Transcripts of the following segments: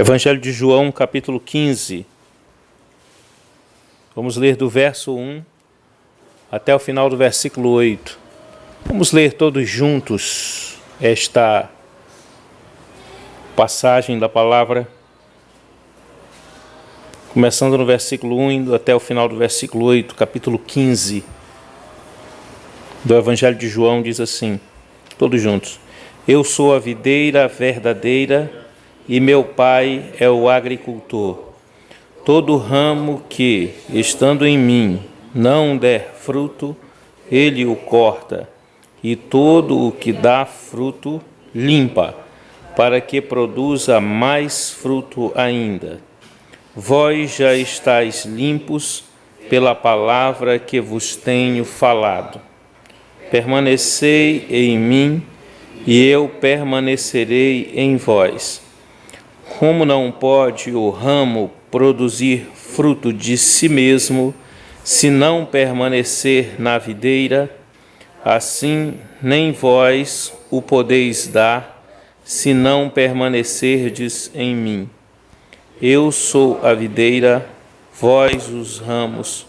Evangelho de João, capítulo 15. Vamos ler do verso 1 até o final do versículo 8. Vamos ler todos juntos esta passagem da palavra, começando no versículo 1 indo até o final do versículo 8, capítulo 15 do Evangelho de João, diz assim, todos juntos: Eu sou a videira verdadeira e meu Pai é o agricultor. Todo ramo que, estando em mim, não der fruto, ele o corta, e todo o que dá fruto, limpa, para que produza mais fruto ainda. Vós já estáis limpos pela palavra que vos tenho falado. Permanecei em mim, e eu permanecerei em vós. Como não pode o ramo produzir fruto de si mesmo, se não permanecer na videira, assim nem vós o podeis dar, se não permanecerdes em mim. Eu sou a videira, vós os ramos.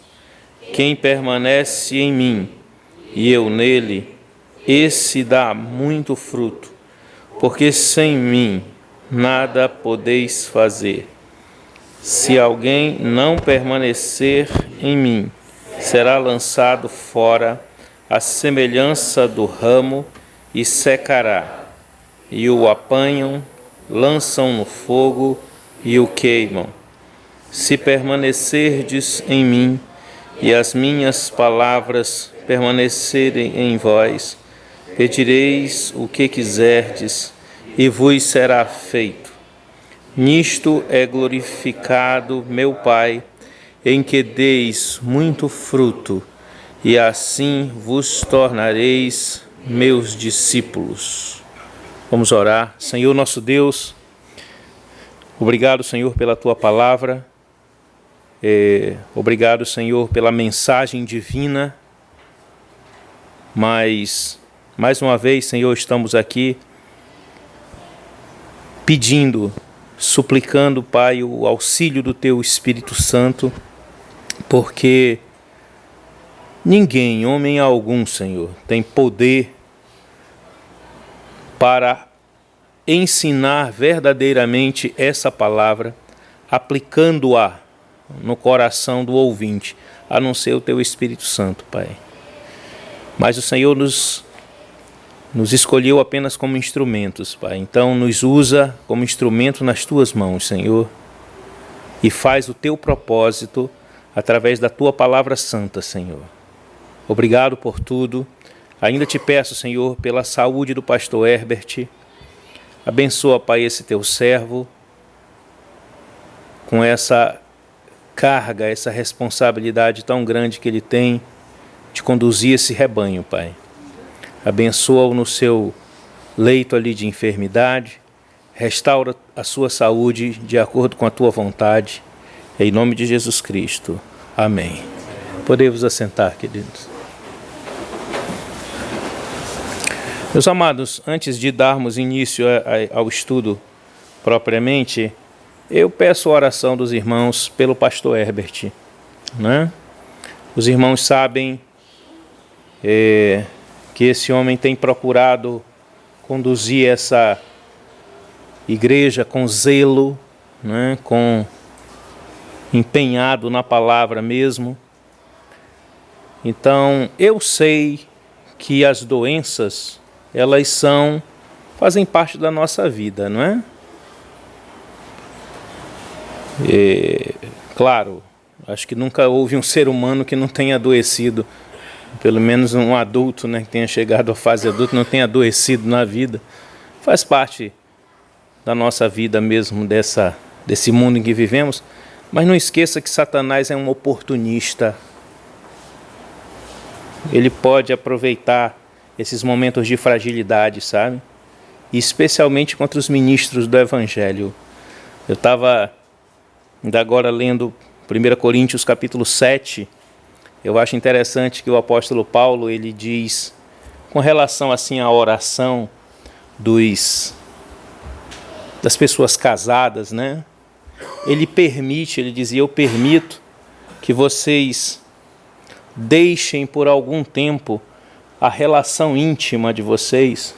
Quem permanece em mim e eu nele, esse dá muito fruto, porque sem mim nada podeis fazer. Se alguém não permanecer em mim, será lançado fora à semelhança do ramo e secará. E o apanham, lançam no fogo e o queimam. Se permanecerdes em mim e as minhas palavras permanecerem em vós, pedireis o que quiserdes e vos será feito. Nisto é glorificado meu Pai, em que deis muito fruto, e assim vos tornareis meus discípulos. Vamos orar. Senhor nosso Deus, obrigado, Senhor, pela Tua palavra. Obrigado, Senhor, pela mensagem divina. Mas, mais uma vez, Senhor, estamos aqui pedindo, suplicando, Pai, o auxílio do Teu Espírito Santo, porque ninguém, homem algum, Senhor, tem poder para ensinar verdadeiramente essa palavra, aplicando-a no coração do ouvinte, a não ser o Teu Espírito Santo, Pai. Mas o Senhor nos escolheu apenas como instrumentos, Pai. Então nos usa como instrumento nas Tuas mãos, Senhor, e faz o Teu propósito através da Tua palavra santa, Senhor. Obrigado por tudo. Ainda te peço, Senhor, pela saúde do pastor Herbert. Abençoa, Pai, esse Teu servo com essa carga, essa responsabilidade tão grande que ele tem de conduzir esse rebanho, Pai. Abençoa-o no seu leito ali de enfermidade, restaura a sua saúde de acordo com a Tua vontade, em nome de Jesus Cristo. Amém. Podemos assentar, queridos. Meus amados, antes de darmos início ao estudo propriamente, eu peço a oração dos irmãos pelo pastor Herbert, né? Os irmãos sabem que esse homem tem procurado conduzir essa igreja com zelo, né, com empenhado na palavra mesmo. Então, eu sei que as doenças, elas fazem parte da nossa vida, não é? Claro, acho que nunca houve um ser humano que não tenha adoecido. Pelo menos um adulto, né, que tenha chegado à fase adulta, não tenha adoecido na vida. Faz parte da nossa vida mesmo, desse mundo em que vivemos. Mas não esqueça que Satanás é um oportunista. Ele pode aproveitar esses momentos de fragilidade, sabe? E especialmente contra os ministros do Evangelho. Eu estava ainda agora lendo 1 Coríntios capítulo 7, eu acho interessante que o apóstolo Paulo, ele diz, com relação assim à oração dos das pessoas casadas, né? Ele dizia, eu permito que vocês deixem por algum tempo a relação íntima de vocês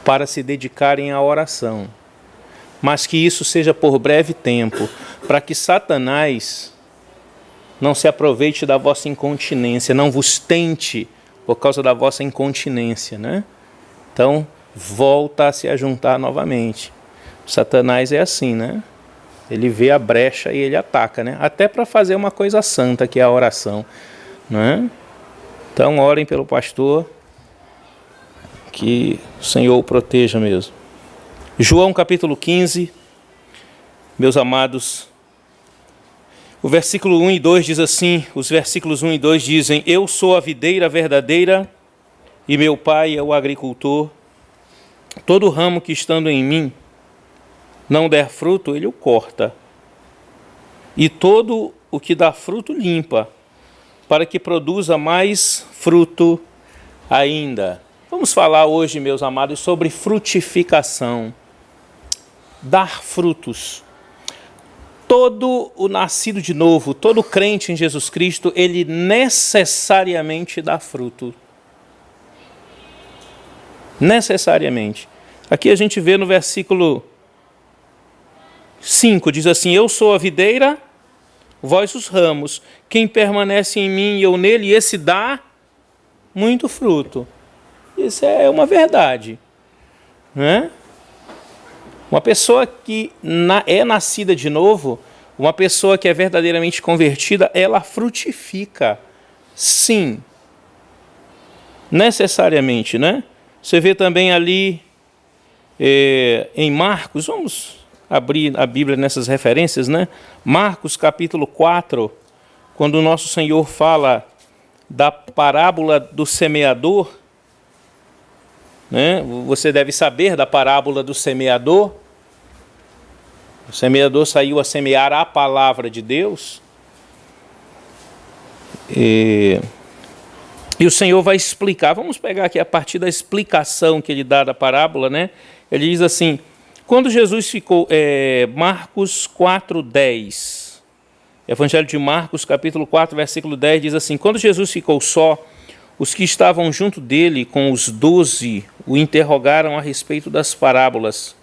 para se dedicarem à oração. Mas que isso seja por breve tempo, para que Satanás não se aproveite da vossa incontinência, não vos tente por causa da vossa incontinência, né? Então, volta a se ajuntar novamente. Satanás é assim, né? Ele vê a brecha e ele ataca, né? Até para fazer uma coisa santa, que é a oração, né? Então, orem pelo pastor, que o Senhor o proteja mesmo. João capítulo 15, meus amados, o versículo 1 e 2 diz assim, os versículos 1 e 2 dizem, eu sou a videira verdadeira e meu pai é o agricultor. Todo ramo que estando em mim não der fruto, ele o corta. E todo o que dá fruto limpa, para que produza mais fruto ainda. Vamos falar hoje, meus amados, sobre frutificação. Dar frutos. Todo o nascido de novo, todo crente em Jesus Cristo, ele necessariamente dá fruto. Necessariamente. Aqui a gente vê no versículo 5, diz assim, eu sou a videira, vós os ramos, quem permanece em mim e eu nele, esse dá muito fruto. Isso é uma verdade, né? Uma pessoa que é nascida de novo, uma pessoa que é verdadeiramente convertida, ela frutifica, sim, necessariamente, né? Você vê também ali em Marcos, vamos abrir a Bíblia nessas referências, né? Marcos capítulo 4, quando o nosso Senhor fala da parábola do semeador, né? Você deve saber da parábola do semeador. O semeador saiu a semear a palavra de Deus. E o Senhor vai explicar. Vamos pegar aqui a partir da explicação que ele dá da parábola, né? Ele diz assim, quando Jesus ficou... Marcos 4:10. Evangelho de Marcos, capítulo 4, versículo 10, diz assim, quando Jesus ficou só, os que estavam junto dele com os 12 o interrogaram a respeito das parábolas.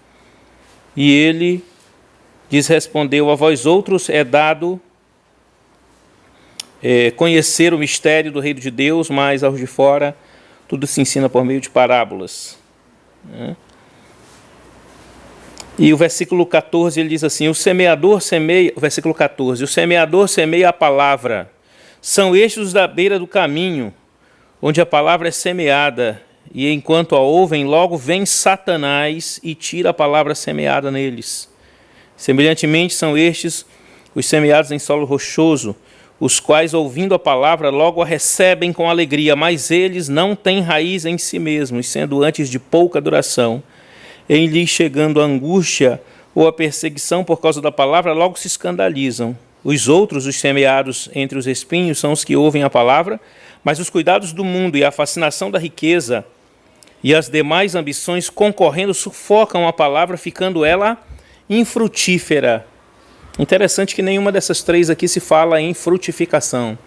E ele lhes respondeu, a vós outros é dado conhecer o mistério do reino de Deus, mas aos de fora tudo se ensina por meio de parábolas. E o versículo 14 ele diz assim, o semeador semeia, versículo 14, o semeador semeia a palavra, são estes os da beira do caminho, onde a palavra é semeada, e enquanto a ouvem, logo vem Satanás e tira a palavra semeada neles. Semelhantemente são estes os semeados em solo rochoso, os quais, ouvindo a palavra, logo a recebem com alegria, mas eles não têm raiz em si mesmos, sendo antes de pouca duração. Em lhes chegando a angústia ou a perseguição por causa da palavra, logo se escandalizam. Os outros, os semeados entre os espinhos, são os que ouvem a palavra, mas os cuidados do mundo e a fascinação da riqueza e as demais ambições concorrendo sufocam a palavra, ficando ela infrutífera. Interessante que nenhuma dessas três aqui se fala em frutificação.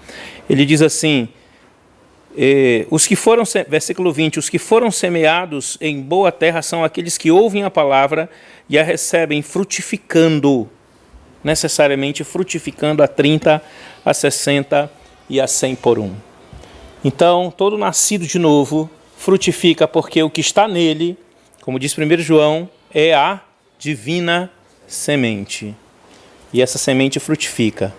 Ele diz assim, versículo 20, os que foram semeados em boa terra são aqueles que ouvem a palavra e a recebem frutificando, necessariamente frutificando a 30, a 60 e a 100 por um. Então, todo nascido de novo frutifica porque o que está nele, como diz 1 João, é a divina semente. E essa semente frutifica.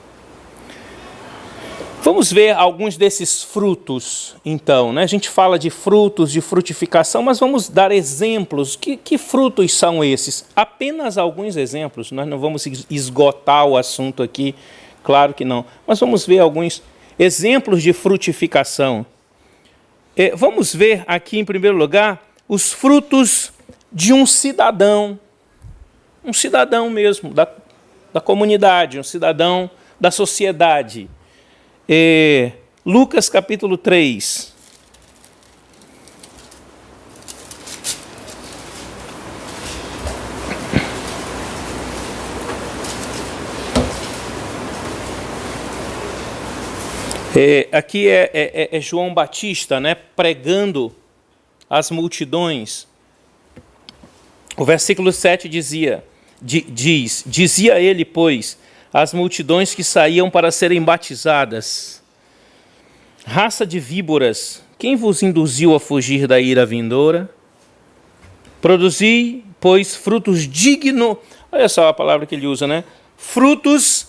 Vamos ver alguns desses frutos, então, né? A gente fala de frutos, de frutificação, mas vamos dar exemplos. Que frutos são esses? Apenas alguns exemplos, nós não vamos esgotar o assunto aqui, claro que não. Mas vamos ver alguns exemplos de frutificação. Vamos ver aqui, em primeiro lugar, os frutos de um cidadão mesmo, da comunidade, um cidadão da sociedade. Lucas capítulo 3. Aqui é João Batista, né, pregando às multidões. O versículo 7 dizia ele, pois, às multidões que saíam para serem batizadas: raça de víboras, quem vos induziu a fugir da ira vindoura? Produzi, pois, frutos dignos, olha só a palavra que ele usa, né? Frutos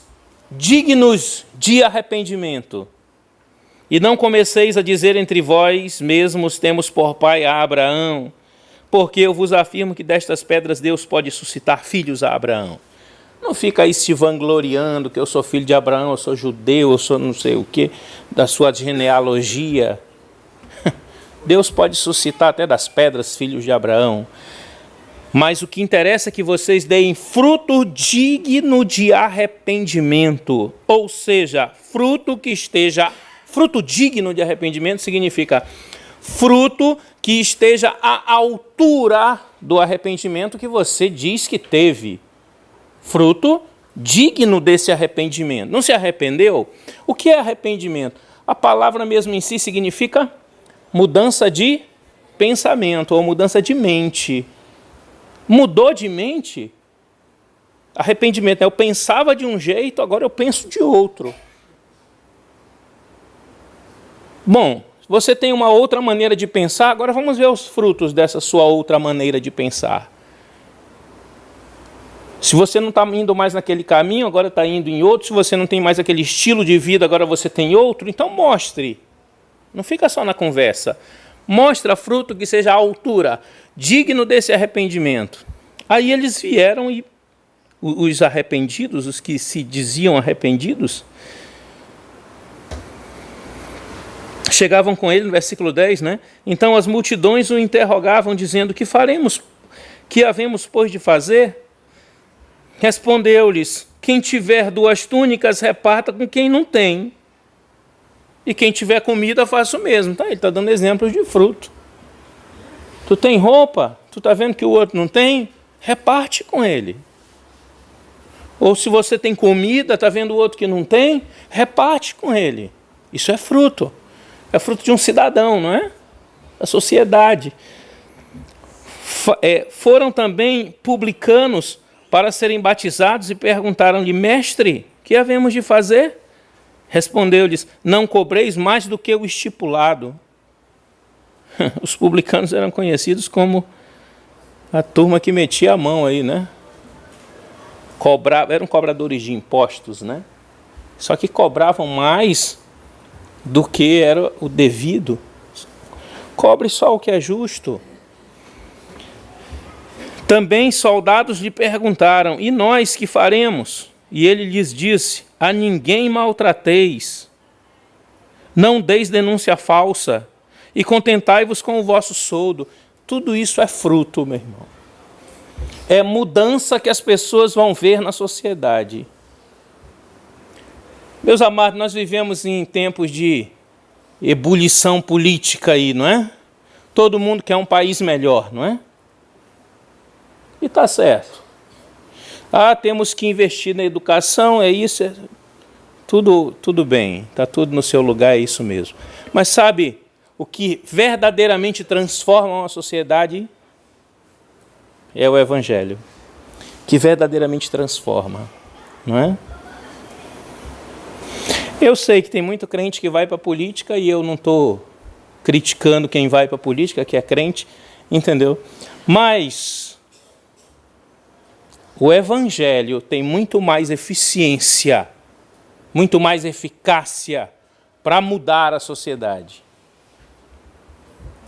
dignos de arrependimento. E não comeceis a dizer entre vós mesmos: temos por pai a Abraão, porque eu vos afirmo que destas pedras Deus pode suscitar filhos a Abraão. Não fica aí se vangloriando que eu sou filho de Abraão, eu sou judeu, eu sou não sei o que, da sua genealogia. Deus pode suscitar até das pedras filhos de Abraão. Mas o que interessa é que vocês deem fruto digno de arrependimento. Ou seja, fruto digno de arrependimento significa fruto que esteja à altura do arrependimento que você diz que teve. Fruto digno desse arrependimento. Não se arrependeu? O que é arrependimento? A palavra mesmo em si significa mudança de pensamento ou mudança de mente. Mudou de mente? Arrependimento. Eu pensava de um jeito, agora eu penso de outro. Bom, você tem uma outra maneira de pensar, agora vamos ver os frutos dessa sua outra maneira de pensar. Se você não está indo mais naquele caminho, agora está indo em outro. Se você não tem mais aquele estilo de vida, agora você tem outro. Então mostre. Não fica só na conversa. Mostra fruto que seja à altura, digno desse arrependimento. Aí eles vieram e os arrependidos, os que se diziam arrependidos, chegavam com ele no versículo 10, né? Então as multidões o interrogavam, dizendo: que faremos? Que havemos, pois, de fazer? Respondeu-lhes: quem tiver 2 túnicas, reparta com quem não tem. E quem tiver comida, faça o mesmo. Tá? Ele está dando exemplos de fruto. Tu tem roupa? Tu está vendo que o outro não tem? Reparte com ele. Ou se você tem comida, está vendo o outro que não tem? Reparte com ele. Isso é fruto. É fruto de um cidadão, não é? Da sociedade. Foram também publicanos para serem batizados e perguntaram-lhe: mestre, que havemos de fazer? Respondeu-lhes: não cobreis mais do que o estipulado. Os publicanos eram conhecidos como a turma que metia a mão aí, né? Eram cobradores de impostos, né? Só que cobravam mais do que era o devido. Cobre só o que é justo. Também soldados lhe perguntaram: e nós que faremos? E ele lhes disse: a ninguém maltrateis, não deis denúncia falsa, e contentai-vos com o vosso soldo. Tudo isso é fruto, meu irmão. É mudança que as pessoas vão ver na sociedade. Meus amados, nós vivemos em tempos de ebulição política aí, não é? Todo mundo quer um país melhor, não é? E está certo. Temos que investir na educação, é isso, tudo bem, está tudo no seu lugar, é isso mesmo. Mas sabe o que verdadeiramente transforma uma sociedade? É o Evangelho, que verdadeiramente transforma, não é? Eu sei que tem muito crente que vai para a política e eu não estou criticando quem vai para a política, que é crente, entendeu? Mas o Evangelho tem muito mais eficiência, muito mais eficácia para mudar a sociedade.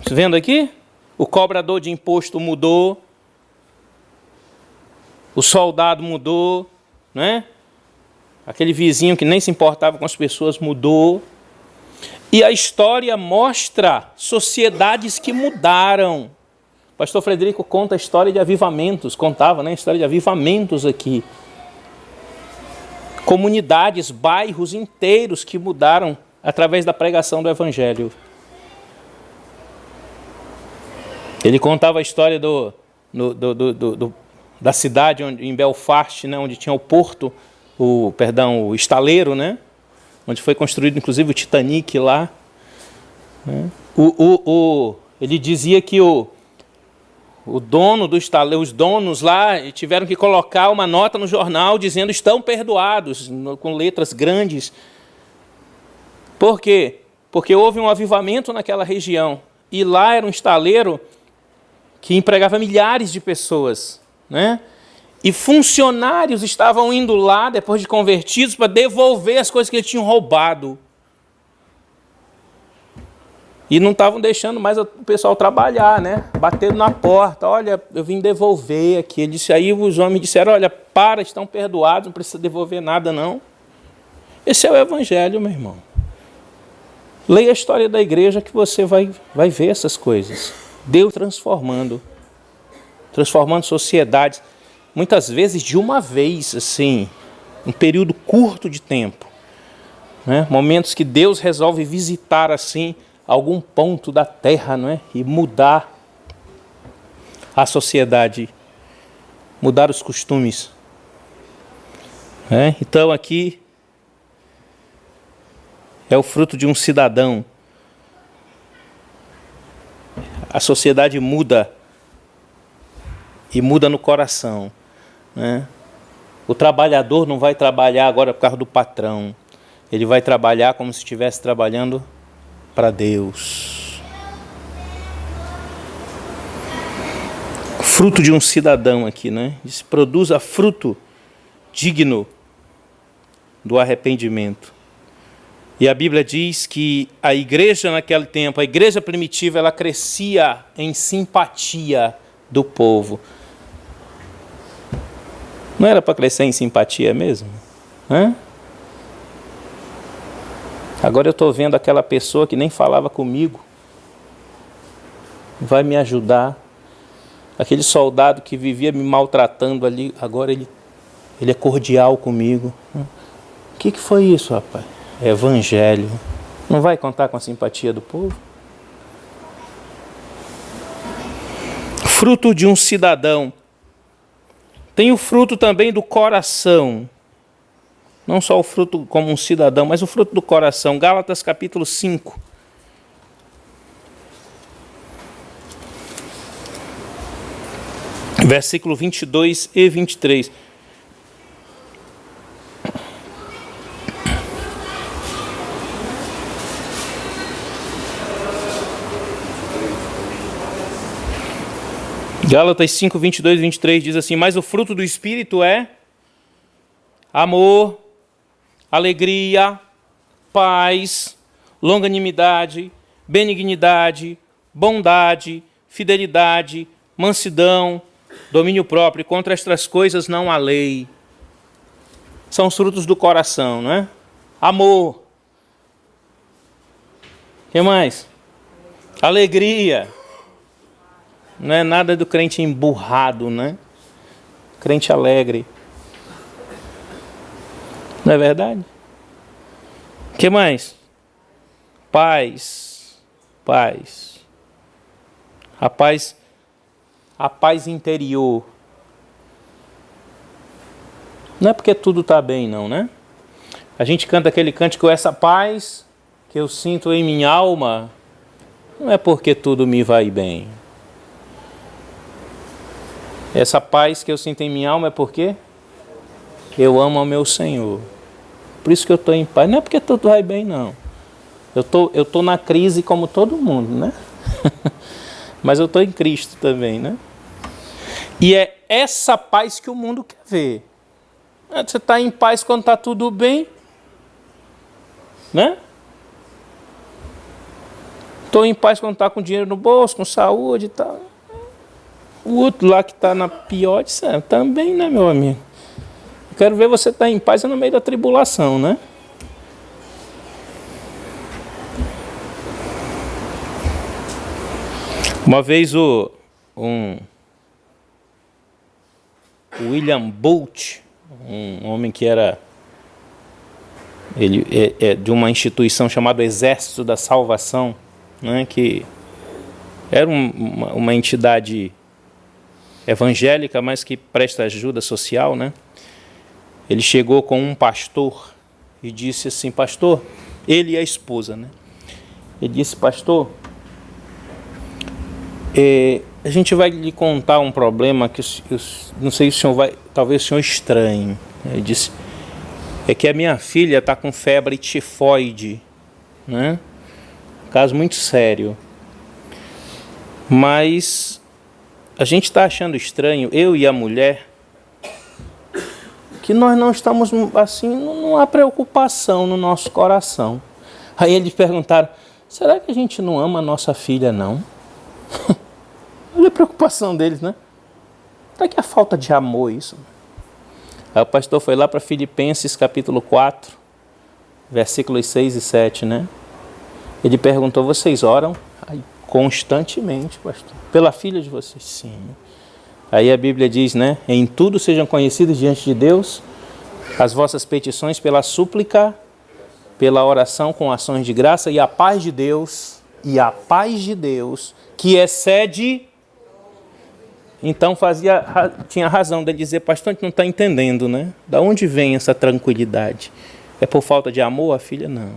Está vendo aqui? O cobrador de imposto mudou, o soldado mudou, né? Aquele vizinho que nem se importava com as pessoas mudou. E a história mostra sociedades que mudaram. O pastor Frederico conta a história de avivamentos, contava, né, a história de avivamentos aqui. Comunidades, bairros inteiros que mudaram através da pregação do Evangelho. Ele contava a história da cidade em Belfast, né, onde tinha o porto, o estaleiro, né, onde foi construído inclusive o Titanic lá, né? Ele dizia que o dono do estaleiro, os donos lá tiveram que colocar uma nota no jornal dizendo estão perdoados, com letras grandes. Por quê? Porque houve um avivamento naquela região. E lá era um estaleiro que empregava milhares de pessoas, né? E funcionários estavam indo lá, depois de convertidos, para devolver as coisas que eles tinham roubado. E não estavam deixando mais o pessoal trabalhar, né? Batendo na porta, olha, eu vim devolver aqui. Ele disse, aí os homens disseram, olha, estão perdoados, não precisa devolver nada, não. Esse é o Evangelho, meu irmão. Leia a história da igreja que você vai ver essas coisas. Deus transformando sociedades, muitas vezes de uma vez, assim, um período curto de tempo, né? Momentos que Deus resolve visitar, assim, algum ponto da terra, não é? E mudar a sociedade, mudar os costumes. Então aqui é o fruto de um cidadão. A sociedade muda e muda no coração, né? O trabalhador não vai trabalhar agora por causa do patrão. Ele vai trabalhar como se estivesse trabalhando para Deus. Fruto de um cidadão aqui, né? Diz, produza fruto digno do arrependimento. E a Bíblia diz que a igreja naquele tempo, a igreja primitiva, ela crescia em simpatia do povo. Não era para crescer em simpatia mesmo? Agora eu estou vendo aquela pessoa que nem falava comigo, vai me ajudar. Aquele soldado que vivia me maltratando ali, agora ele é cordial comigo. O que foi isso, rapaz? É Evangelho. Não vai contar com a simpatia do povo? Fruto de um cidadão. Tem o fruto também do coração. Não só o fruto como um cidadão, mas o fruto do coração. Gálatas capítulo 5. Versículo 22 e 23. Gálatas 5, 22 e 23 diz assim, mas o fruto do Espírito é amor, alegria, paz, longanimidade, benignidade, bondade, fidelidade, mansidão, domínio próprio. Contra estas coisas não há lei. São os frutos do coração, não é? Amor. O que mais? Alegria. Não é nada do crente emburrado, né? Crente alegre. Não é verdade? O que mais? Paz. Paz. A paz interior. Não é porque tudo está bem, não, né? A gente canta aquele cântico, essa paz que eu sinto em minha alma, não é porque tudo me vai bem. Essa paz que eu sinto em minha alma é porque eu amo ao meu Senhor. Por isso que eu estou em paz. Não é porque tudo vai bem, não. Eu tô na crise como todo mundo, né? Mas eu estou em Cristo também, né? E é essa paz que o mundo quer ver. Você está em paz quando está tudo bem, né? Estou em paz quando está com dinheiro no bolso, com saúde e tal. O outro lá que está na pior, também, né, meu amigo? Eu quero ver você estar em paz no meio da tribulação, né? Uma vez o William Bolt, um homem que era de uma instituição chamada Exército da Salvação, né, que era uma entidade evangélica, mas que presta ajuda social, né? Ele chegou com um pastor e disse assim, pastor, ele e a esposa, né? Ele disse, pastor, a gente vai lhe contar um problema que não sei se o senhor vai, talvez o senhor estranhe. Ele disse, é que a minha filha está com febre tifoide, né? Caso muito sério. Mas a gente está achando estranho, eu e a mulher, que nós não estamos assim, não há preocupação no nosso coração. Aí eles perguntaram, será que a gente não ama a nossa filha, não? Olha a preocupação deles, né? Será que é falta de amor isso? Aí o pastor foi lá para Filipenses capítulo 4, versículos 6 e 7, né? Ele perguntou, vocês oram? Aí, constantemente, pastor. Pela filha de vocês? Sim. Aí a Bíblia diz, né? Em tudo sejam conhecidos diante de Deus as vossas petições pela súplica, pela oração com ações de graça, e a paz de Deus, que excede... Então tinha razão de dizer, pastor, a gente não está entendendo, né? Da onde vem essa tranquilidade? É por falta de amor a filha? Não.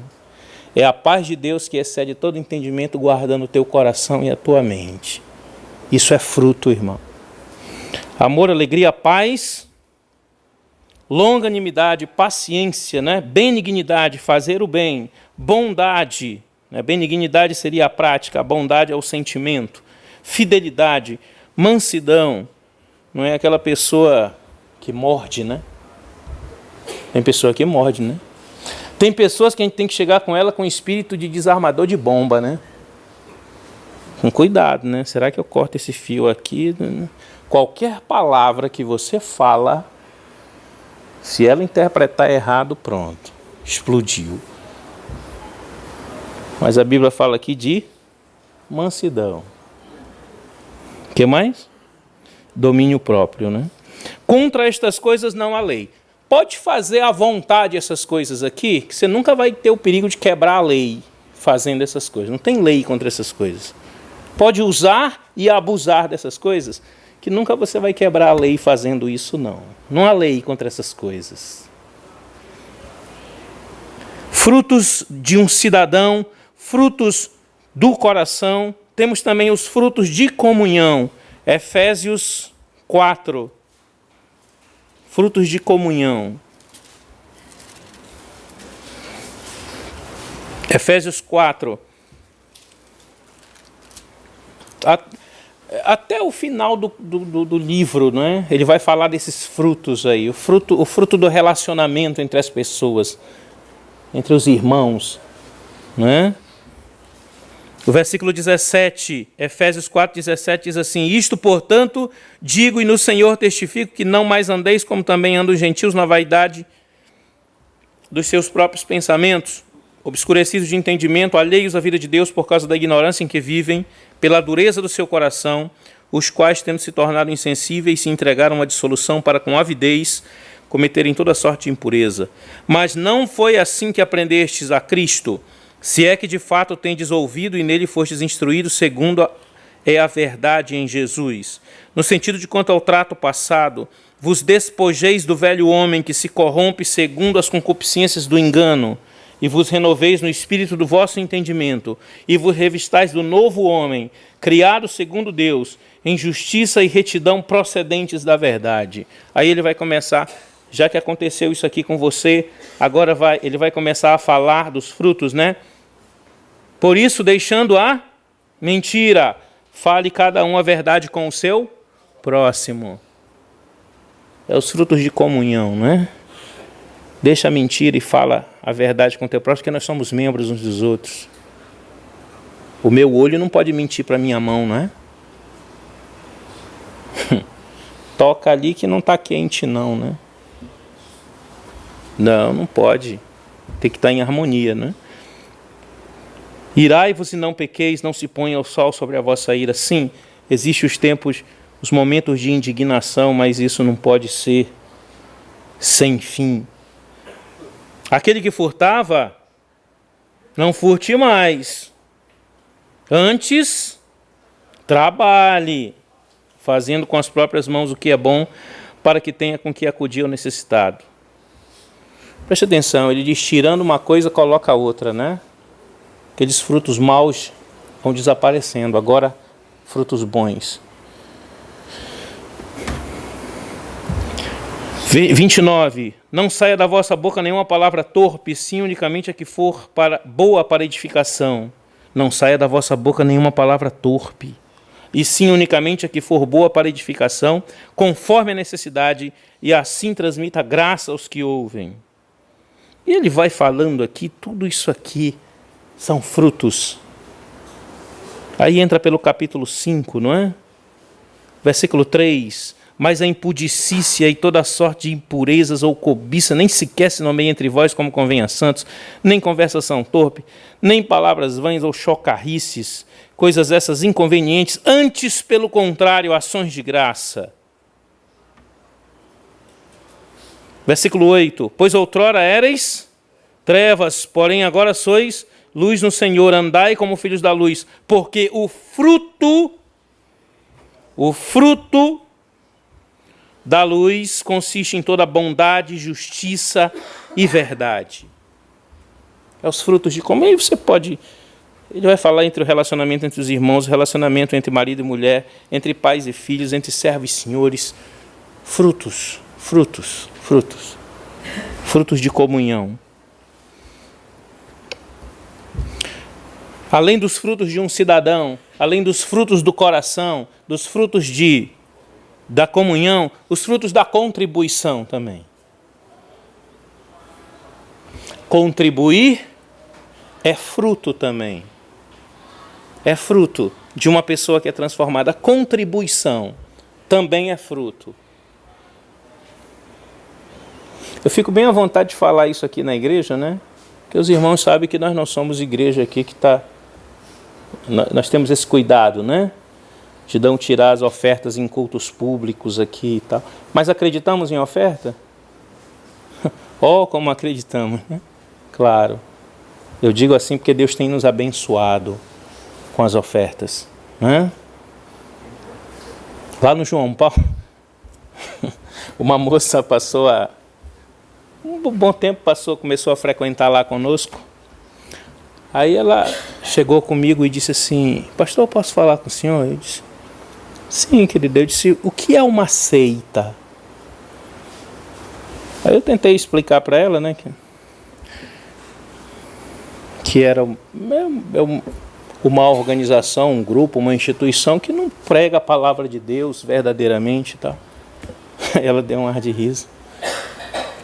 É a paz de Deus que excede todo entendimento, guardando o teu coração e a tua mente. Isso é fruto, irmão. Amor, alegria, paz, longanimidade, paciência, né? Benignidade, fazer o bem, bondade, né? Benignidade seria a prática, a bondade é o sentimento, fidelidade, mansidão, não é aquela pessoa que morde, né? Tem pessoa que morde, né? Tem pessoas que a gente tem que chegar com ela com espírito de desarmador de bomba, né? Com cuidado, né? Será que eu corto esse fio aqui? Qualquer palavra que você fala, se ela interpretar errado, pronto, explodiu. Mas a Bíblia fala aqui de mansidão. O que mais? Domínio próprio, né? Contra estas coisas não há lei. Pode fazer à vontade essas coisas aqui, que você nunca vai ter o perigo de quebrar a lei fazendo essas coisas. Não tem lei contra essas coisas. Pode usar e abusar dessas coisas, que nunca você vai quebrar a lei fazendo isso, não. Não há lei contra essas coisas. Frutos de um cidadão, frutos do coração. Temos também os frutos de comunhão. Efésios 4. Frutos de comunhão. Efésios 4. Até o final do livro, né? Ele vai falar desses frutos aí. O fruto do relacionamento entre as pessoas, entre os irmãos, né? O versículo 17, Efésios 4, 17 diz assim, isto, portanto, digo e no Senhor testifico que não mais andeis como também andam os gentios na vaidade dos seus próprios pensamentos, obscurecidos de entendimento, alheios à vida de Deus por causa da ignorância em que vivem, pela dureza do seu coração, os quais, tendo se tornado insensíveis, se entregaram à dissolução para com avidez cometerem toda sorte de impureza. Mas não foi assim que aprendestes a Cristo, se é que de fato tendes ouvido e nele fostes instruídos segundo a verdade em Jesus. No sentido de quanto ao trato passado, vos despojeis do velho homem que se corrompe segundo as concupiscências do engano, e vos renoveis no espírito do vosso entendimento, e vos revistais do novo homem, criado segundo Deus, em justiça e retidão procedentes da verdade. Aí ele vai começar, já que aconteceu isso aqui com você, agora ele vai começar a falar dos frutos, né? Por isso, deixando a mentira, fale cada um a verdade com o seu próximo. É os frutos de comunhão, né? Deixa a mentira e fala a verdade com o teu próximo, porque nós somos membros uns dos outros. O meu olho não pode mentir para a minha mão, não é? Toca ali que não está quente não, né? Não pode. Tem que estar em harmonia, né? Irai-vos e não pequeis, não se ponha o sol sobre a vossa ira. Sim, existem os tempos, os momentos de indignação, mas isso não pode ser sem fim. Aquele que furtava, não furte mais. Antes, trabalhe, fazendo com as próprias mãos o que é bom, para que tenha com que acudir ao necessitado. Preste atenção, ele diz, tirando uma coisa, coloca outra, né? Aqueles frutos maus vão desaparecendo, agora frutos bons. 29. Não saia da vossa boca nenhuma palavra torpe, sim unicamente a que for boa para edificação. Não saia da vossa boca nenhuma palavra torpe, e sim unicamente a que for boa para edificação, conforme a necessidade, e assim transmita graça aos que ouvem. E ele vai falando aqui, tudo isso aqui são frutos. Aí entra pelo capítulo 5, não é? Versículo 3. Mas a impudicícia e toda sorte de impurezas ou cobiça nem sequer se nomeia entre vós como convém a santos, nem conversação torpe, nem palavras vãs ou chocarrices, coisas essas inconvenientes, antes, pelo contrário, ações de graça. Versículo 8. Pois outrora éreis trevas, porém agora sois luz no Senhor, andai como filhos da luz, porque o fruto da luz consiste em toda bondade, justiça e verdade. É os frutos de como aí você pode... Ele vai falar entre o relacionamento entre os irmãos, o relacionamento entre marido e mulher, entre pais e filhos, entre servos e senhores. Frutos de comunhão. Além dos frutos de um cidadão, além dos frutos do coração, dos frutos da comunhão, os frutos da contribuição também. Contribuir é fruto também. É fruto de uma pessoa que é transformada. A contribuição também é fruto. Eu fico bem à vontade de falar isso aqui na igreja, né? Porque os irmãos sabem que nós não somos igreja aqui que está... Nós temos esse cuidado, né? De não tirar as ofertas em cultos públicos aqui e tal. Mas acreditamos em oferta? Oh, como acreditamos, né? Claro. Eu digo assim porque Deus tem nos abençoado com as ofertas. Né? Lá no João Paulo, uma moça passou um bom tempo começou a frequentar lá conosco. Aí ela chegou comigo e disse assim, pastor, eu posso falar com o senhor? Eu disse, sim, querido. Eu disse, o que é uma seita? Aí eu tentei explicar para ela, né, que era uma organização, um grupo, uma instituição que não prega a palavra de Deus verdadeiramente e tal. Aí ela deu um ar de riso.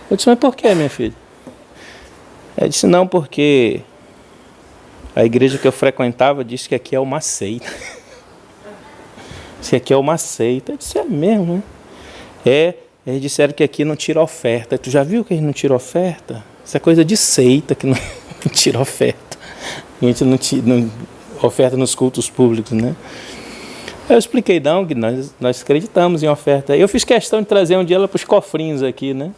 Eu disse, mas por que, minha filha? Ela disse, não, porque a igreja que eu frequentava disse que aqui é uma seita. Disse que aqui é uma seita. Eu disse, é mesmo, né? Eles disseram que aqui não tira oferta. Tu já viu que eles não tiram oferta? Isso é coisa de seita que não tira oferta. A gente não tira oferta nos cultos públicos, né? Aí eu expliquei, não, que nós acreditamos em oferta. Eu fiz questão de trazer um dia ela para os cofrinhos aqui, né?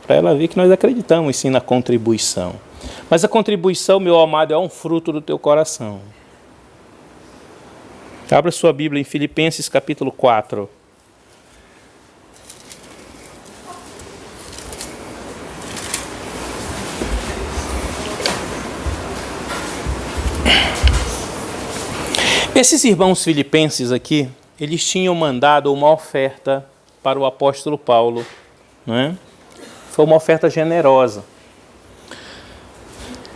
Para ela ver que nós acreditamos sim na contribuição. Mas a contribuição, meu amado, é um fruto do teu coração. Abra sua Bíblia em Filipenses capítulo 4. Esses irmãos filipenses aqui, eles tinham mandado uma oferta para o apóstolo Paulo, não é? Foi uma oferta generosa.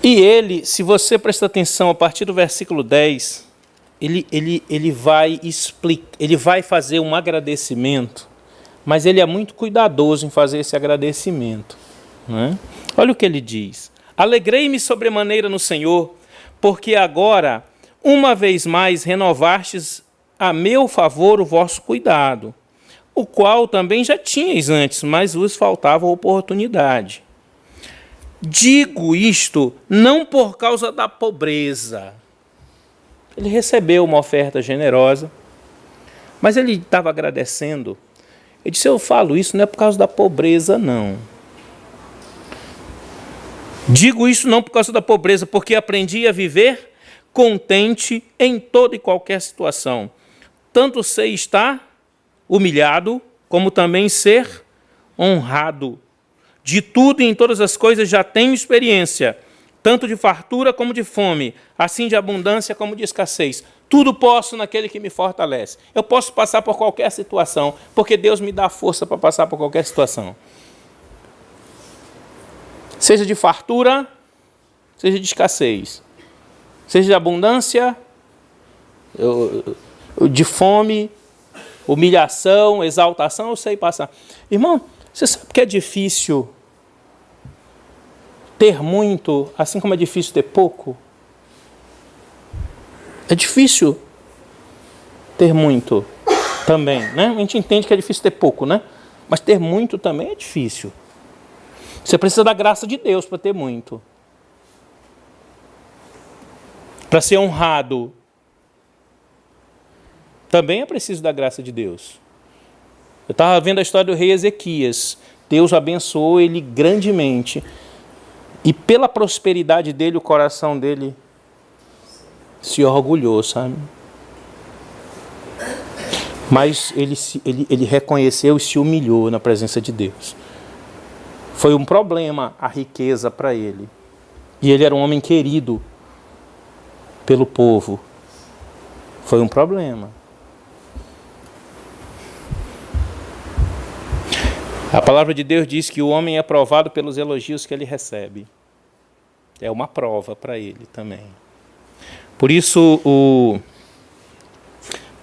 E ele, se você prestar atenção, a partir do versículo 10, ele vai fazer um agradecimento, mas ele é muito cuidadoso em fazer esse agradecimento. Não é? Olha o que ele diz. Alegrei-me sobremaneira no Senhor, porque agora, uma vez mais, renovastes a meu favor o vosso cuidado, o qual também já tinhais antes, mas vos faltava oportunidade. Digo isto não por causa da pobreza. Ele recebeu uma oferta generosa, mas ele estava agradecendo. Ele disse, eu falo isso não é por causa da pobreza, não. Digo isso não por causa da pobreza, porque aprendi a viver contente em toda e qualquer situação. Tanto sei estar humilhado, como também ser honrado. De tudo e em todas as coisas já tenho experiência, tanto de fartura como de fome, assim de abundância como de escassez. Tudo posso naquele que me fortalece. Eu posso passar por qualquer situação, porque Deus me dá força para passar por qualquer situação. Seja de fartura, seja de escassez. Seja de abundância, de fome, humilhação, exaltação, eu sei passar. Irmão, você sabe que é difícil ter muito, assim como é difícil ter pouco? É difícil ter muito também, né? A gente entende que é difícil ter pouco, né? Mas ter muito também é difícil. Você precisa da graça de Deus para ter muito. Para ser honrado, também é preciso da graça de Deus. Eu estava vendo a história do rei Ezequias. Deus abençoou ele grandemente. E pela prosperidade dele, o coração dele se orgulhou, sabe? Mas ele reconheceu e se humilhou na presença de Deus. Foi um problema a riqueza para ele. E ele era um homem querido pelo povo. Foi um problema. A palavra de Deus diz que o homem é provado pelos elogios que ele recebe. É uma prova para ele também. Por isso,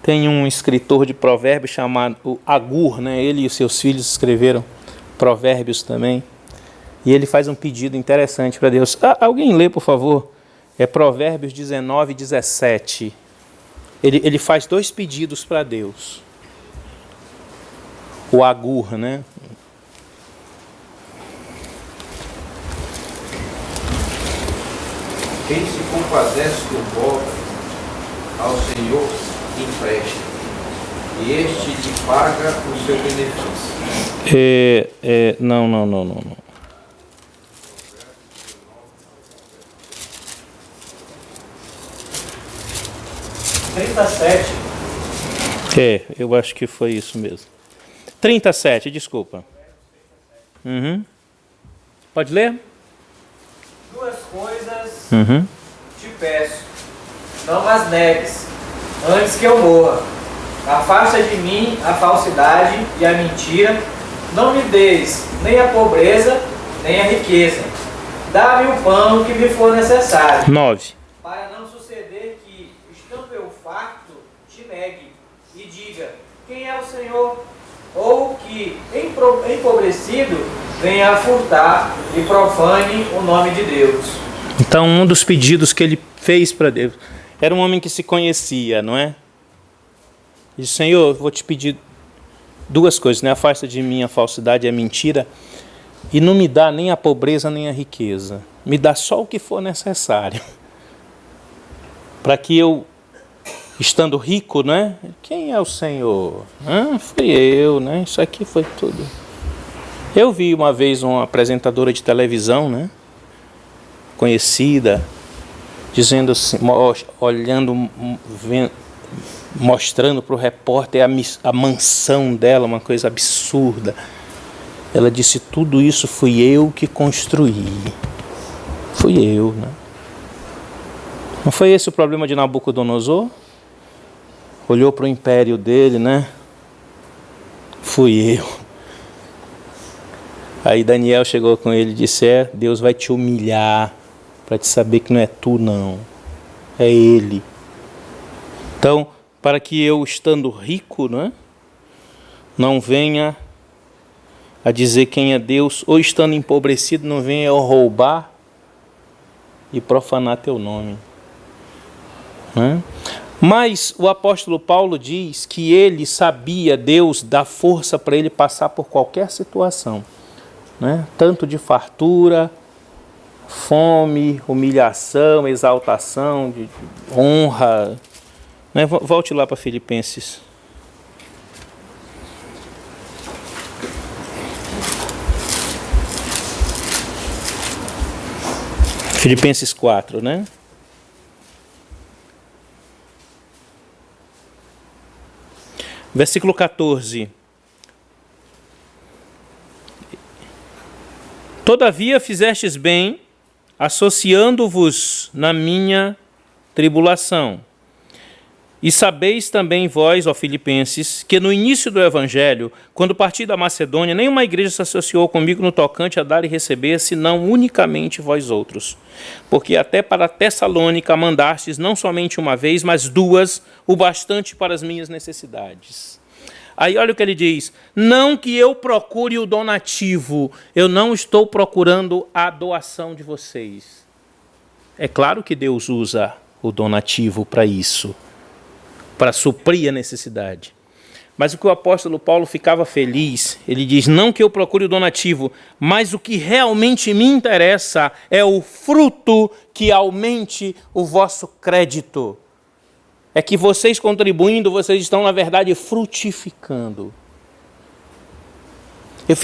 tem um escritor de provérbios chamado Agur, né? Ele e os seus filhos escreveram provérbios também. E ele faz um pedido interessante para Deus. Alguém lê, por favor? É Provérbios 19, 17. Ele faz 2 pedidos para Deus. O Agur, né? Quem se compadece do pobre, ao Senhor empresta, e este lhe paga o seu benefício. Não. 37. Eu acho que foi isso mesmo. 37, desculpa. Pode ler? 2 coisas Te peço, não as negues, antes que eu morra. Afasta de mim a falsidade e a mentira, não me deis nem a pobreza, nem a riqueza. Dá-me o pão que me for necessário. 9. Para não suceder que, estando eu farto, te negue e diga, quem é o Senhor? Ou que, empobrecido, venha a furtar e profane o nome de Deus. Então, um dos pedidos que ele fez para Deus, era um homem que se conhecia, não é? Ele disse, Senhor, eu vou te pedir 2 coisas, né? Afasta de mim a falsidade e a mentira, e não me dá nem a pobreza nem a riqueza. Me dá só o que for necessário. Para que eu, estando rico, né? Quem é o Senhor? Fui eu, né? Isso aqui foi tudo. Eu vi uma vez uma apresentadora de televisão, né? Conhecida, dizendo assim, olhando, mostrando para o repórter a mansão dela, uma coisa absurda. Ela disse, tudo isso fui eu que construí. Fui eu, né? Não foi esse o problema de Nabucodonosor? Olhou para o império dele, né? Fui eu. Aí Daniel chegou com ele e disse, Deus vai te humilhar para te saber que não é tu não, é Ele. Então, para que eu, estando rico, não venha a dizer quem é Deus, ou estando empobrecido, não venha eu roubar e profanar teu nome. Mas o apóstolo Paulo diz que ele sabia, Deus dá força para ele passar por qualquer situação. Tanto de fartura, fome, humilhação, exaltação, de honra. Volte lá para Filipenses. Filipenses 4, né? Versículo 14. Todavia fizestes bem, associando-vos na minha tribulação. E sabeis também vós, ó Filipenses, que no início do Evangelho, quando parti da Macedônia, nenhuma igreja se associou comigo no tocante a dar e receber, senão unicamente vós outros. Porque até para Tessalônica mandastes não somente uma vez, mas duas, o bastante para as minhas necessidades. Aí olha o que ele diz: não que eu procure o donativo, eu não estou procurando a doação de vocês. É claro que Deus usa o donativo para isso, para suprir a necessidade. Mas o que o apóstolo Paulo ficava feliz, ele diz: não que eu procure o donativo, mas o que realmente me interessa é o fruto que aumente o vosso crédito. É que vocês contribuindo, vocês estão, na verdade, frutificando. Eu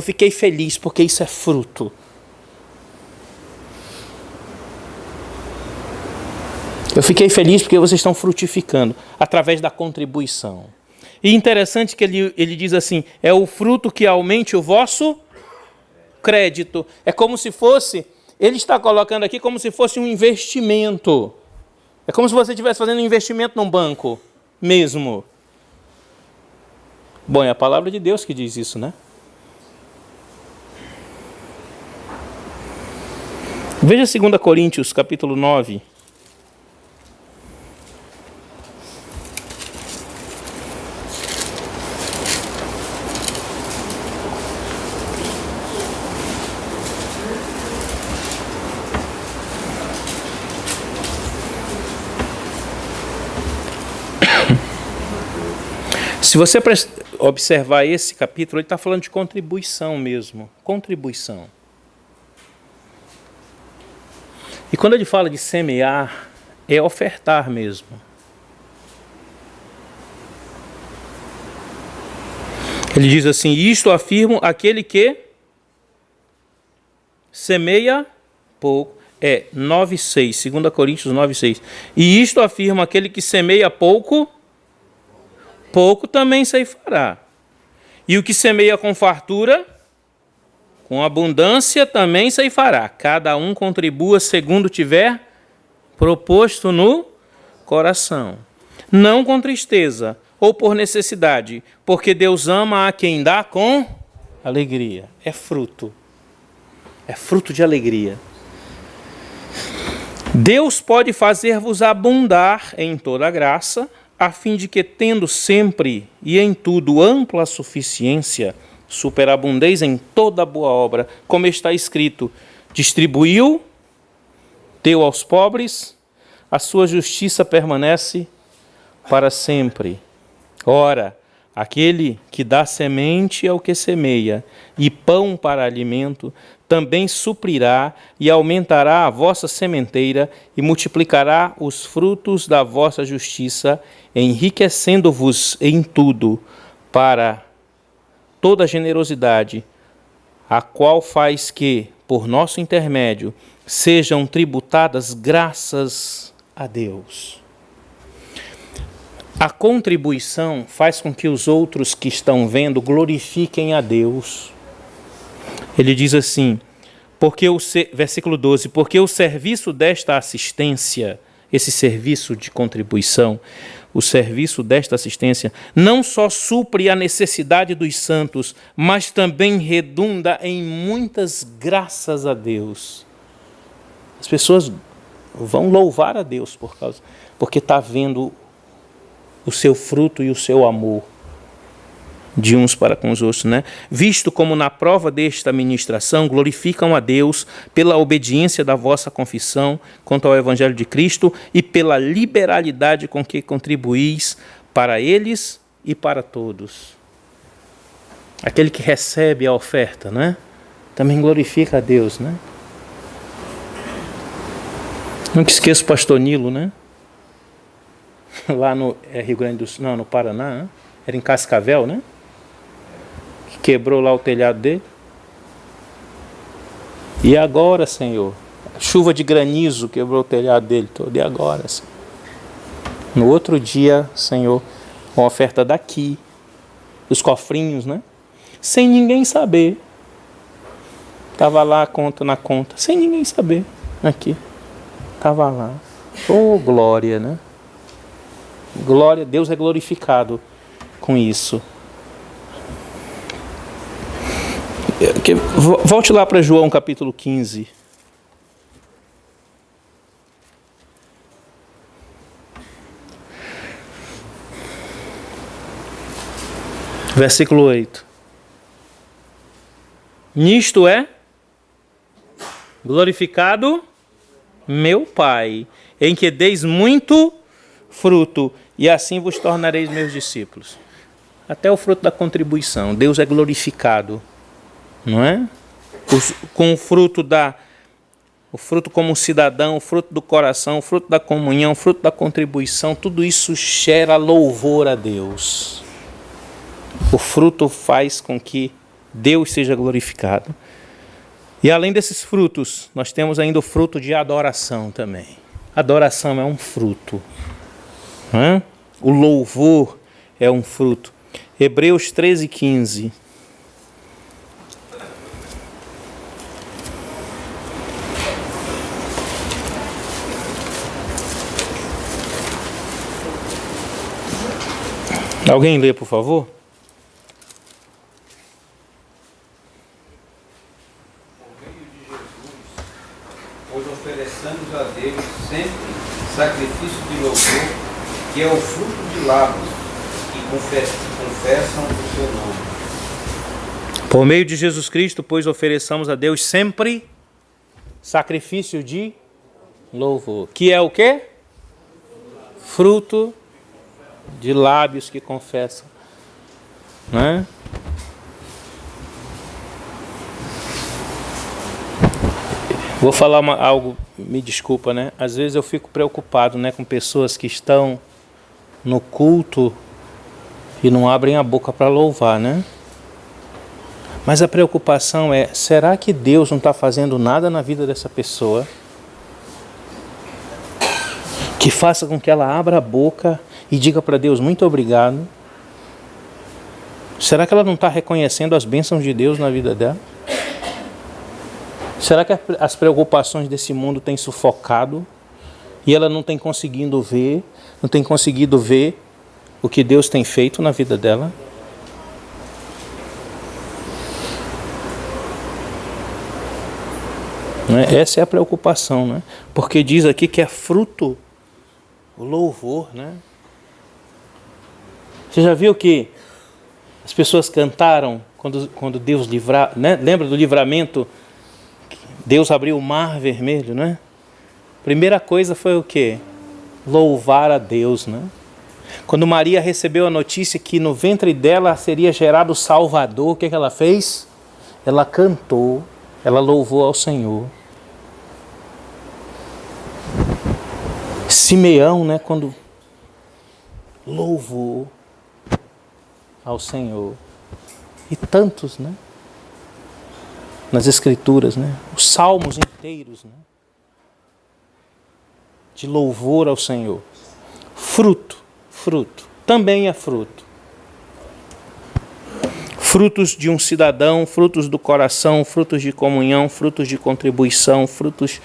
fiquei feliz porque isso é fruto. Eu fiquei feliz porque vocês estão frutificando através da contribuição. E interessante que ele diz assim: é o fruto que aumente o vosso crédito. É como se fosse, ele está colocando aqui como se fosse um investimento. É como se você estivesse fazendo um investimento num banco mesmo. Bom, é a palavra de Deus que diz isso, né? Veja 2 Coríntios, capítulo 9. Se você observar esse capítulo, ele está falando de contribuição mesmo. Contribuição. E quando ele fala de semear, é ofertar mesmo. Ele diz assim: isto afirmo aquele que semeia pouco. 9,6, 2 Coríntios 9,6. E isto afirma aquele que semeia pouco, pouco também ceifará. E o que semeia com fartura, com abundância também ceifará. Cada um contribua segundo tiver proposto no coração. Não com tristeza ou por necessidade, porque Deus ama a quem dá com alegria. É fruto. É fruto de alegria. Deus pode fazer-vos abundar em toda graça, a fim de que, tendo sempre e em tudo ampla suficiência, superabundeis em toda boa obra, como está escrito: distribuiu, deu aos pobres, a sua justiça permanece para sempre. Ora, aquele que dá semente ao que semeia, e pão para alimento, também suprirá e aumentará a vossa sementeira e multiplicará os frutos da vossa justiça, enriquecendo-vos em tudo para toda generosidade, a qual faz que, por nosso intermédio, sejam tributadas graças a Deus. A contribuição faz com que os outros que estão vendo glorifiquem a Deus. Ele diz assim, versículo 12, porque o serviço desta assistência, esse serviço de contribuição, o serviço desta assistência, não só supre a necessidade dos santos, mas também redunda em muitas graças a Deus. As pessoas vão louvar a Deus porque está vendo o seu fruto e o seu amor de uns para com os outros, né? Visto como na prova desta ministração glorificam a Deus pela obediência da vossa confissão quanto ao Evangelho de Cristo e pela liberalidade com que contribuís para eles e para todos. Aquele que recebe a oferta, né? Também glorifica a Deus, né? Nunca esqueço o pastor Nilo, né? Lá no Rio Grande do Sul, não, no Paraná, né? Era em Cascavel, né? Quebrou lá o telhado dele. E agora, Senhor? Chuva de granizo quebrou o telhado dele todo. E agora, Senhor? No outro dia, Senhor, uma oferta daqui, dos cofrinhos, né? Sem ninguém saber. Estava lá na conta, sem ninguém saber. Aqui. Estava lá. Oh, glória, né? Glória, Deus é glorificado com isso. Volte lá para João capítulo 15. Versículo 8. Nisto é glorificado meu Pai, em que deis muito fruto, e assim vos tornareis meus discípulos. Até o fruto da contribuição. Deus é glorificado, não é? Com o fruto como cidadão, o fruto do coração, o fruto da comunhão, o fruto da contribuição, tudo isso gera louvor a Deus. O fruto faz com que Deus seja glorificado. E além desses frutos, nós temos ainda o fruto de adoração também. Adoração é um fruto. Não é? O louvor é um fruto. Hebreus 13:15. Alguém lê, por favor? Pois ofereçamos a Deus sempre sacrifício de louvor, que é o fruto de lábios que confessam o seu nome. Por meio de Jesus Cristo, pois ofereçamos a Deus sempre sacrifício de louvor, que é o quê? Fruto de lábios que confessam, né? Vou falar algo, me desculpa, né? Às vezes eu fico preocupado, né, com pessoas que estão no culto e não abrem a boca para louvar, né? Mas a preocupação é, será que Deus não está fazendo nada na vida dessa pessoa que faça com que ela abra a boca e diga para Deus muito obrigado? Será que ela não está reconhecendo as bênçãos de Deus na vida dela? Será que as preocupações desse mundo têm sufocado e ela não tem conseguido ver, o que Deus tem feito na vida dela? Essa é a preocupação, né? Porque diz aqui que é fruto, o louvor, né? Você já viu que as pessoas cantaram quando Deus livrar, né? Lembra do livramento? Deus abriu o mar vermelho, né? Primeira coisa foi o quê? Louvar a Deus, né? Quando Maria recebeu a notícia que no ventre dela seria gerado o Salvador, o que ela fez? Ela cantou, ela louvou ao Senhor. Simeão, né? Quando louvou ao Senhor. E tantos, né? Nas Escrituras, né? Os salmos inteiros, né? De louvor ao Senhor. Fruto, também é fruto. Frutos de um cidadão, frutos do coração, frutos de comunhão, frutos de contribuição, frutos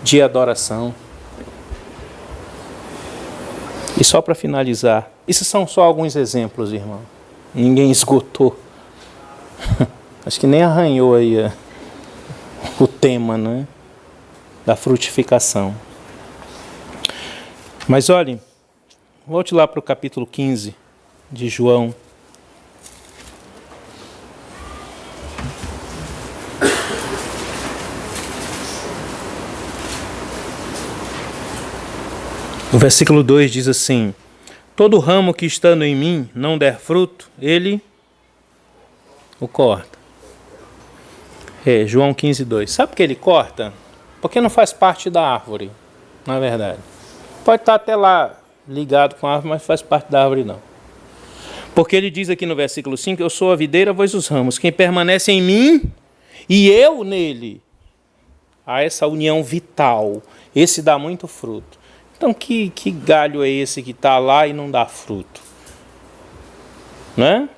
de adoração. E só para finalizar, esses são só alguns exemplos, irmão. Ninguém esgotou. Acho que nem arranhou aí o tema, né, da frutificação. Mas olhem, volte lá para o capítulo 15 de João. O versículo 2 diz assim: todo ramo que estando em mim não der fruto, ele o corta. João 15:2. Sabe por que ele corta? Porque não faz parte da árvore, na verdade. Pode estar até lá ligado com a árvore, mas faz parte da árvore não. Porque ele diz aqui no versículo 5, eu sou a videira, vós os ramos. Quem permanece em mim e eu nele, há essa união vital. Esse dá muito fruto. Então que galho é esse que está lá e não dá fruto? Não é?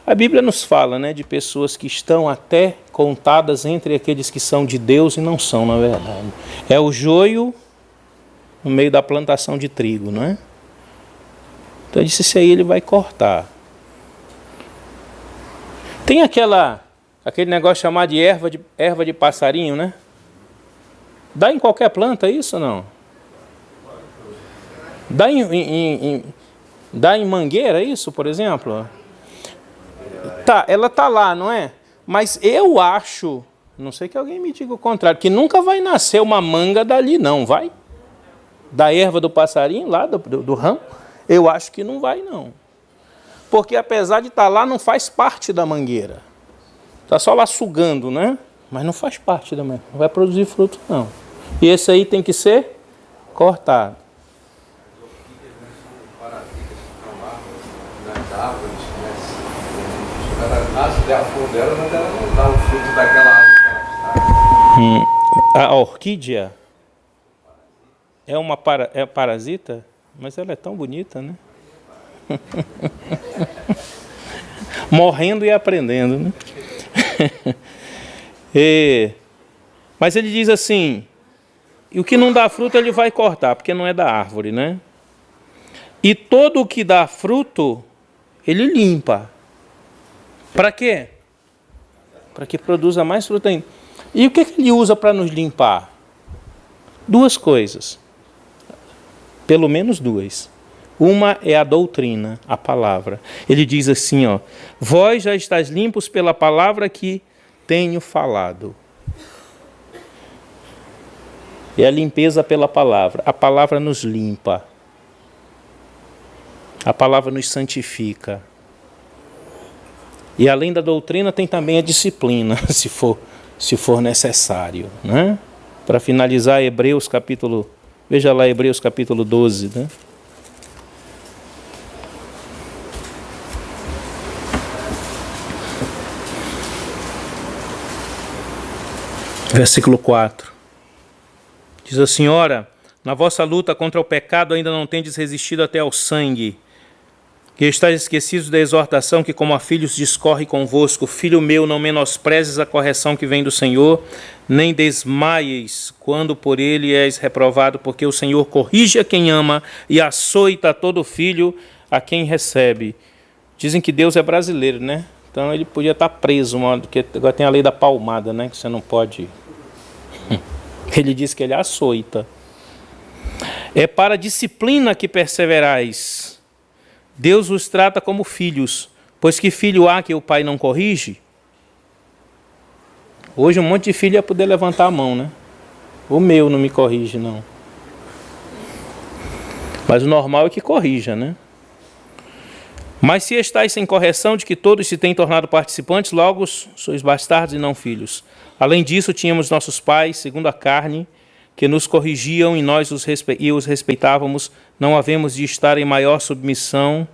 A Bíblia nos fala, né, de pessoas que estão até contadas entre aqueles que são de Deus e não são, na verdade. É o joio no meio da plantação de trigo, não é? Então ele disse, isso aí ele vai cortar. Tem aquele negócio chamado de erva de passarinho, né? Dá em qualquer planta isso ou não? Dá em mangueira isso, por exemplo? Tá, ela tá lá, não é? Mas eu acho, não sei que alguém me diga o contrário, que nunca vai nascer uma manga dali, não, vai? Da erva do passarinho, lá do ramo, eu acho que não vai, não. Porque apesar de estar lá, não faz parte da mangueira. Está só lá sugando, né? Mas não faz parte da mangueira, não vai produzir fruto, não. E esse aí tem que ser cortado. A orquídea é parasita, mas ela é tão bonita, né? Morrendo e aprendendo, né? Mas ele diz assim, e o que não dá fruto ele vai cortar, porque não é da árvore, né? E todo o que dá fruto, ele limpa. Para quê? Para que produza mais fruto ainda. E o que ele usa para nos limpar? Duas coisas. Pelo menos duas. Uma é a doutrina, a palavra. Ele diz assim, ó, vós já estáis limpos pela palavra que tenho falado. É a limpeza pela palavra. A palavra nos limpa. A palavra nos santifica. E além da doutrina tem também a disciplina, se for necessário, né? Para finalizar, Hebreus capítulo, veja lá Hebreus capítulo 12, né? Versículo 4. Diz assim, ora, na vossa luta contra o pecado ainda não tendes resistido até ao sangue, que estáis esquecidos da exortação que como a filhos discorre convosco. Filho meu, não menosprezes a correção que vem do Senhor, nem desmaies quando por ele és reprovado, porque o Senhor corrige a quem ama e açoita todo filho a quem recebe. Dizem que Deus é brasileiro, né? Então ele podia estar preso, porque agora tem a lei da palmada, né? Que você não pode... Ele diz que ele açoita. É para a disciplina que perseverais. Deus os trata como filhos, pois que filho há que o pai não corrige? Hoje um monte de filho ia poder levantar a mão, né? O meu não me corrige, não. Mas o normal é que corrija, né? Mas se estáis sem correção de que todos se têm tornado participantes, logo sois bastardos e não filhos. Além disso, tínhamos nossos pais, segundo a carne, que nos corrigiam e nós os respeitávamos, não havemos de estar em maior submissão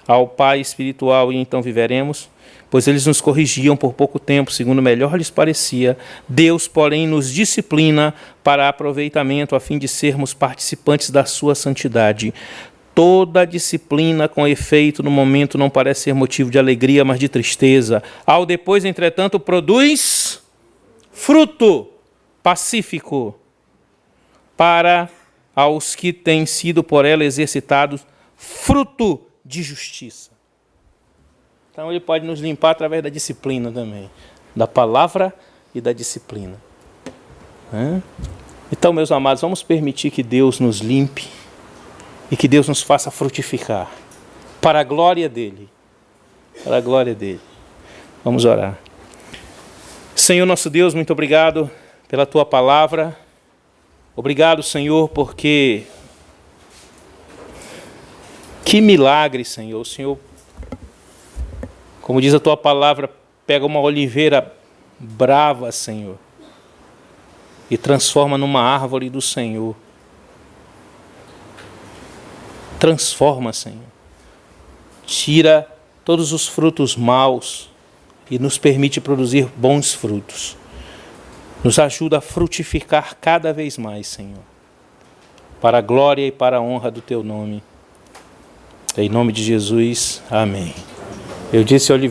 ao Pai espiritual e então viveremos, pois eles nos corrigiam por pouco tempo, segundo melhor lhes parecia. Deus, porém, nos disciplina para aproveitamento, a fim de sermos participantes da sua santidade. Toda disciplina com efeito no momento não parece ser motivo de alegria, mas de tristeza. Ao depois, entretanto, produz fruto pacífico para aos que têm sido por ela exercitados, fruto de justiça. Então ele pode nos limpar através da disciplina também, da palavra e da disciplina. Então, meus amados, vamos permitir que Deus nos limpe e que Deus nos faça frutificar para a glória dele. Para a glória dele. Vamos orar. Senhor nosso Deus, muito obrigado pela tua palavra. Obrigado, Senhor, porque que milagre, Senhor. O Senhor, como diz a tua palavra, pega uma oliveira brava, Senhor, e transforma numa árvore do Senhor. Transforma, Senhor. Tira todos os frutos maus e nos permite produzir bons frutos. Nos ajuda a frutificar cada vez mais, Senhor, para a glória e para a honra do teu nome. Em nome de Jesus, amém. Eu disse oliveira.